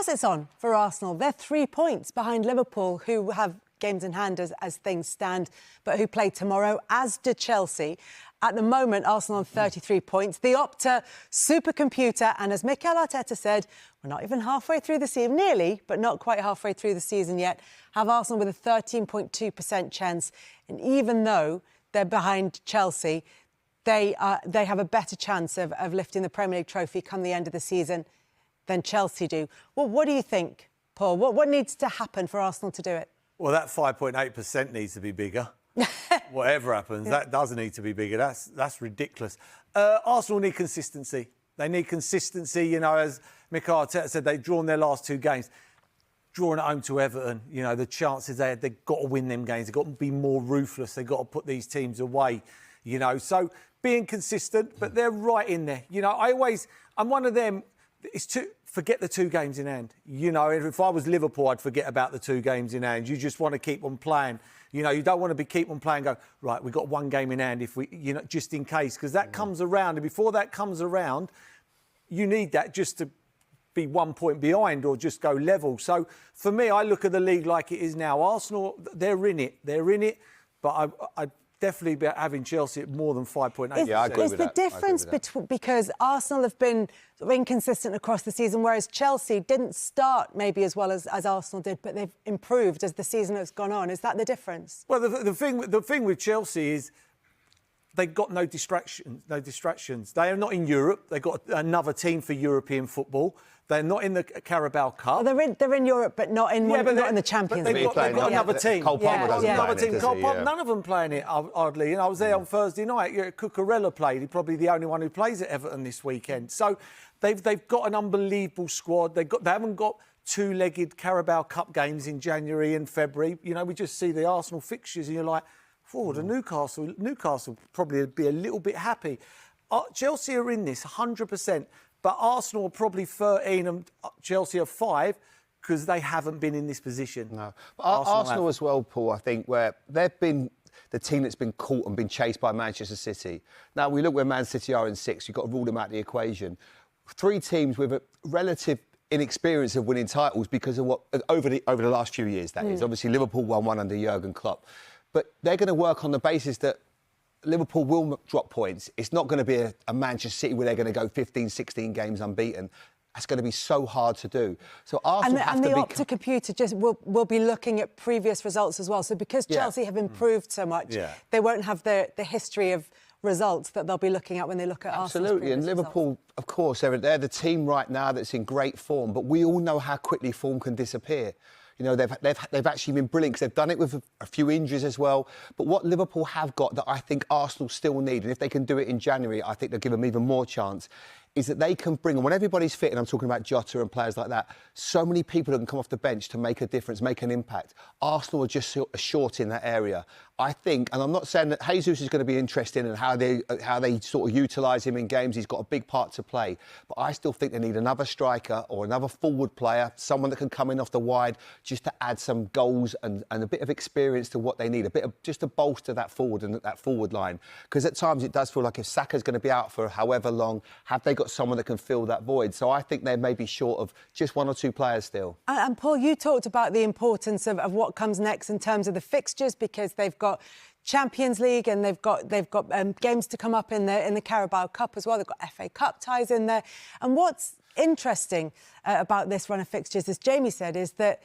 course it's on for Arsenal. They're 3 points behind Liverpool, who have games in hand as things stand, but who play tomorrow, as did Chelsea. At the moment, Arsenal on 33 points. The Opta supercomputer, and as Mikel Arteta said, we're not even halfway through the season, nearly, but not quite halfway through the season yet, have Arsenal with a 13.2% chance. And even though they're behind Chelsea, they have a better chance of lifting the Premier League trophy come the end of the season than Chelsea do. Well, what do you think, Paul? What needs to happen for Arsenal to do it? Well, that 5.8% needs to be bigger. Whatever happens, that does need to be bigger. That's ridiculous. Arsenal need consistency. They need consistency. You know, as Mikel Arteta said, they've drawn their last two games. Drawing at home to Everton, you know, the chances they had, they've got to win them games. They've got to be more ruthless. They've got to put these teams away, you know. So being consistent, but they're right in there. You know, I'm one of them. It's to forget the two games in hand. You know, if I was Liverpool, I'd forget about the two games in hand. You just want to keep on playing. You know, you don't want to keep on playing and go, right, we've got one game in hand if we, you know, just in case, because that comes around. And before that comes around, you need that just to be 1 point behind or just go level. So for me, I look at the league like it is now. Arsenal, they're in it. They're in it. But I'd definitely be having Chelsea at more than 5.8%. Yeah, I agree with that. Is the difference because Arsenal have been sort of inconsistent across the season, whereas Chelsea didn't start maybe as well as Arsenal did, but they've improved as the season has gone on. Is that the difference? Well, the thing with Chelsea is they've got no distractions. They are not in Europe. They've got another team for European football. They're not in the Carabao Cup. Well, they're in Europe, but not in the Champions League. They've got another team. Cole Palmer doesn't play another it, team. does Cole he? Palmer, Yeah. none of them playing it, hardly. You know, I was there on Thursday night. Cucurella played. He's probably the only one who plays at Everton this weekend. So they've got an unbelievable squad. They haven't got two-legged Carabao Cup games in January and February. You know, we just see the Arsenal fixtures and you're like, the Newcastle probably would be a little bit happy. Chelsea are in this 100%. But Arsenal are probably 13 and Chelsea are 5 because they haven't been in this position. No. But Arsenal as well, Paul, I think, where they've been the team that's been caught and been chased by Manchester City. Now, we look where Man City are in 6th. You've got to rule them out of the equation. 3 teams with a relative inexperience of winning titles because of what over the last few years, that is. Obviously, Liverpool won one under Jurgen Klopp. But they're going to work on the basis that Liverpool will drop points. It's not going to be a Manchester City where they're going to go 15, 16 games unbeaten. That's going to be so hard to do. So Arsenal have to be... And the Opta computer just will be looking at previous results as well. So because Chelsea have improved so much, they won't have the history of results that they'll be looking at when they look at Arsenal's Absolutely, and Liverpool, results. of course, they're the team right now that's in great form, but we all know how quickly form can disappear. You know, they've actually been brilliant because they've done it with a few injuries as well. But what Liverpool have got that I think Arsenal still need, and if they can do it in January, I think they'll give them even more chance, is that they can bring, and when everybody's fit, and I'm talking about Jota and players like that, so many people that can come off the bench to make a difference, make an impact. Arsenal are just short in that area. I think, and I'm not saying that Jesus is going to be interesting in how they sort of utilise him in games. He's got a big part to play. But I still think they need another striker or another forward player, someone that can come in off the wide just to add some goals and a bit of experience to what they need, a bit of just to bolster that forward and that forward line. Because at times it does feel like if Saka's going to be out for however long, have they got someone that can fill that void? So I think they may be short of just 1 or 2 players still. And Paul, you talked about the importance of what comes next in terms of the fixtures, because they've got Champions League and they've got games to come up in the Carabao Cup as well. They've got FA Cup ties in there. And what's interesting about this run of fixtures, as Jamie said, is that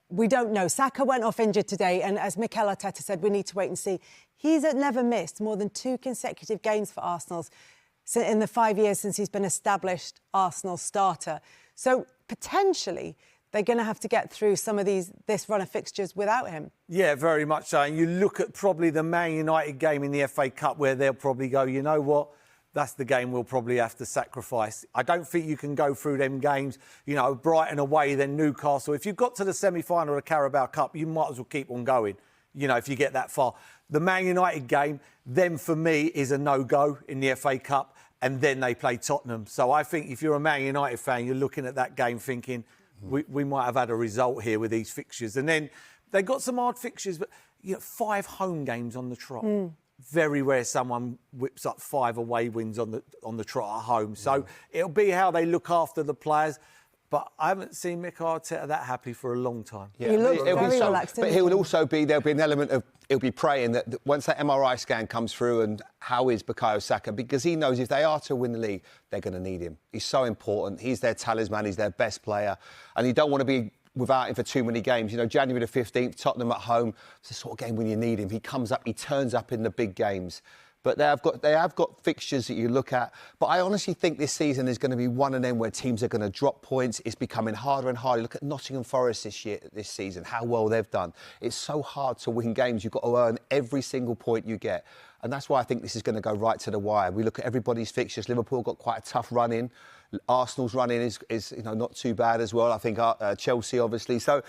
we don't know. Saka went off injured today, and as Mikel Arteta said, we need to wait and see. He's never missed more than 2 consecutive games for Arsenal in the 5 years since he's been established Arsenal starter. So potentially they're going to have to get through some of this run of fixtures without him. Yeah, very much so. And you look at probably the Man United game in the FA Cup where they'll probably go, you know what, that's the game we'll probably have to sacrifice. I don't think you can go through them games, you know, Brighton away, then Newcastle. If you've got to the semi-final of the Carabao Cup, you might as well keep on going, you know, if you get that far. The Man United game, then for me, is a no-go in the FA Cup, and then they play Tottenham. So I think if you're a Man United fan, you're looking at that game thinking, we might have had a result here with these fixtures. And then they got some hard fixtures, but, you know, 5 home games on the trot. Very rare someone whips up 5 away wins on the trot at home. So it'll be how they look after the players. but I haven't seen Mikel Arteta that happy for a long time. Yeah, He looks it'll be very so. relaxed, But isn't he'll he? also be, there'll be an element of, he'll be praying that once that MRI scan comes through and how is Bukayo Saka, because he knows if they are to win the league, they're going to need him. He's so important. He's their talisman. He's their best player. And you don't want to be without him for too many games. You know, January the 15th, Tottenham at home, it's the sort of game when you need him. He comes up, he turns up in the big games. But they have got fixtures that you look at. But I honestly think this season is going to be one of them where teams are going to drop points. It's becoming harder and harder. Look at Nottingham Forest this season, how well they've done. It's so hard to win games. You've got to earn every single point you get. And that's why I think this is going to go right to the wire. We look at everybody's fixtures. Liverpool got quite a tough run in. Arsenal's run in is not too bad as well. I think Chelsea, obviously. So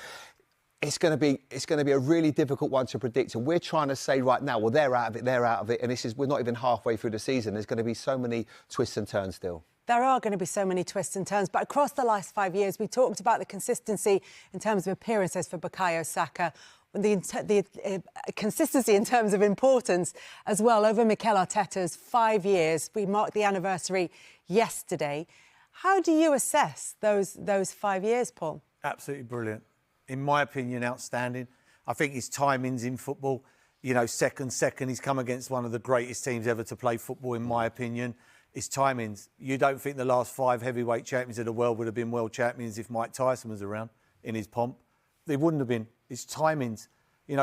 it's going to be a really difficult one to predict. And we're trying to say right now, well, they're out of it. And we're not even halfway through the season. There's going to be so many twists and turns still. There are going to be so many twists and turns, but across the last 5 years, we talked about the consistency in terms of appearances for Bukayo Saka, the consistency in terms of importance as well over Mikel Arteta's 5 years. We marked the anniversary yesterday. How do you assess those 5 years, Paul? Absolutely brilliant. In my opinion, outstanding. I think his timings in football, second, he's come against one of the greatest teams ever to play football, in my opinion. His timings. You don't think the last 5 heavyweight champions of the world would have been world champions if Mike Tyson was around in his pomp? They wouldn't have been. His timings.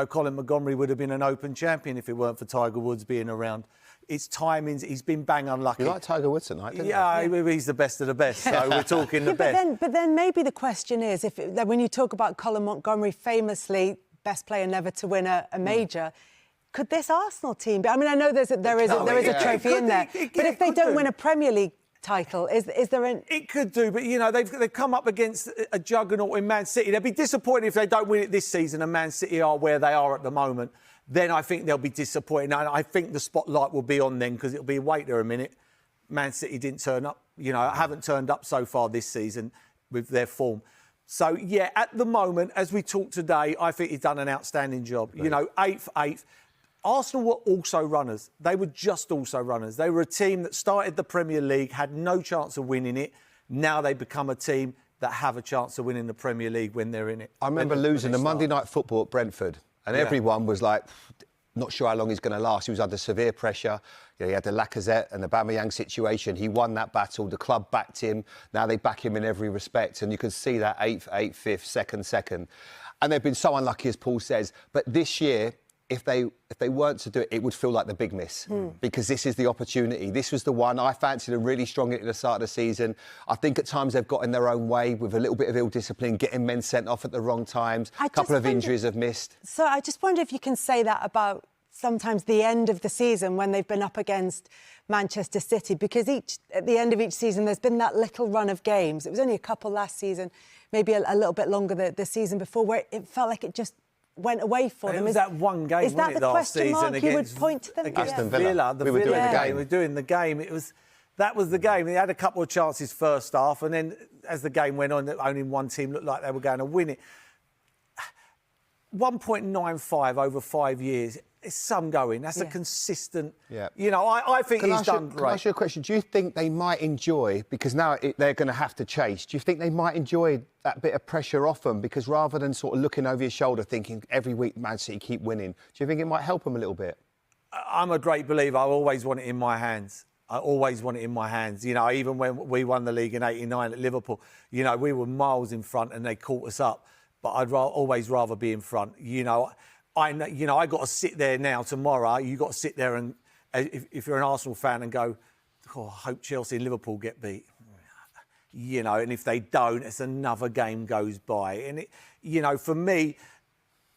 Colin Montgomery would have been an open champion if it weren't for Tiger Woods being around. It's timings. He's been bang unlucky. You like Tiger Woods tonight, didn't you? Yeah, he's the best of the best. So we're talking the best. But then maybe the question is, when you talk about Colin Montgomery, famously best player never to win a major, could this Arsenal team be? I mean, I know there is a trophy in there, but if they don't win a Premier League title, is there an... It could do, but, they've come up against a juggernaut in Man City. They'll be disappointed if they don't win it this season and Man City are where they are at the moment. Then I think they'll be disappointed. And I think the spotlight will be on them because it'll be, wait there a minute. Man City didn't turn up, haven't turned up so far this season with their form. So, yeah, at the moment, as we talk today, I think he's done an outstanding job. Right. 8th. Arsenal were also runners. They were just also runners. They were a team that started the Premier League, had no chance of winning it. Now they become a team that have a chance of winning the Premier League when they're in it. I remember losing the Monday Night Football at Brentford. And everyone was like, not sure how long he's going to last. He was under severe pressure. He had the Lacazette and the Aubameyang situation. He won that battle. The club backed him. Now they back him in every respect. And you can see that 8th, 5th, 2nd. And they've been so unlucky, as Paul says. But this year, if they weren't to do it, it would feel like the big miss because this is the opportunity. This was the one. I fancied them really strong at the start of the season. I think at times they've got in their own way with a little bit of ill discipline, getting men sent off at the wrong times. A couple of injuries have missed. So I just wonder if you can say that about sometimes the end of the season when they've been up against Manchester City, because at the end of each season there's been that little run of games. It was only a couple last season, maybe a little bit longer the season before, where it felt like it just went away for them. It was that one game, is that the question mark you would point to them? Against Aston Villa. We were doing the game. We were doing the game. That was the game. They had a couple of chances first half, and then as the game went on, only one team looked like they were going to win it. 1.95 over 5 years. It's some going. That's a consistent... Yeah. I think he's done great. Can I ask you a question? Do you think they might enjoy, because now they're going to have to chase, do you think they might enjoy that bit of pressure off them? Because rather than sort of looking over your shoulder thinking every week Man City keep winning, do you think it might help them a little bit? I'm a great believer. I always want it in my hands. Even when we won the league in '89 at Liverpool, we were miles in front and they caught us up. But I'd always rather be in front. I got to sit there now tomorrow. You got to sit there and, if you're an Arsenal fan, and go, I hope Chelsea and Liverpool get beat. And if they don't, it's another game goes by. And for me,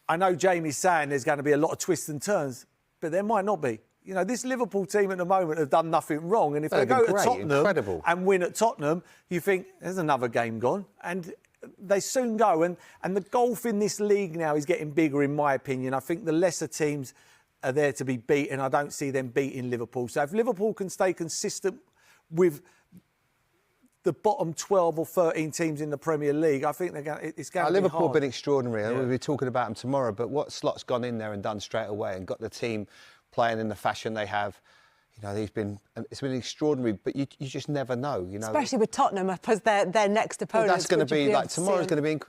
I know Jamie's saying there's going to be a lot of twists and turns, but there might not be. This Liverpool team at the moment have done nothing wrong, and if they go to Tottenham and win at Tottenham, you think there's another game gone, and they soon go. And the gulf in this league now is getting bigger, in my opinion. I think the lesser teams are there to be beaten. I don't see them beating Liverpool. So if Liverpool can stay consistent with the bottom 12 or 13 teams in the Premier League, I think it's going to be Liverpool hard. have been extraordinary. Yeah. We'll be talking about them tomorrow. But what Slot's gone in there and done straight away and got the team playing in the fashion they have. You know, it's been extraordinary, but you just never know. You know, especially with Tottenham as their next opponent. well, that's going to be like tomorrow's going to be.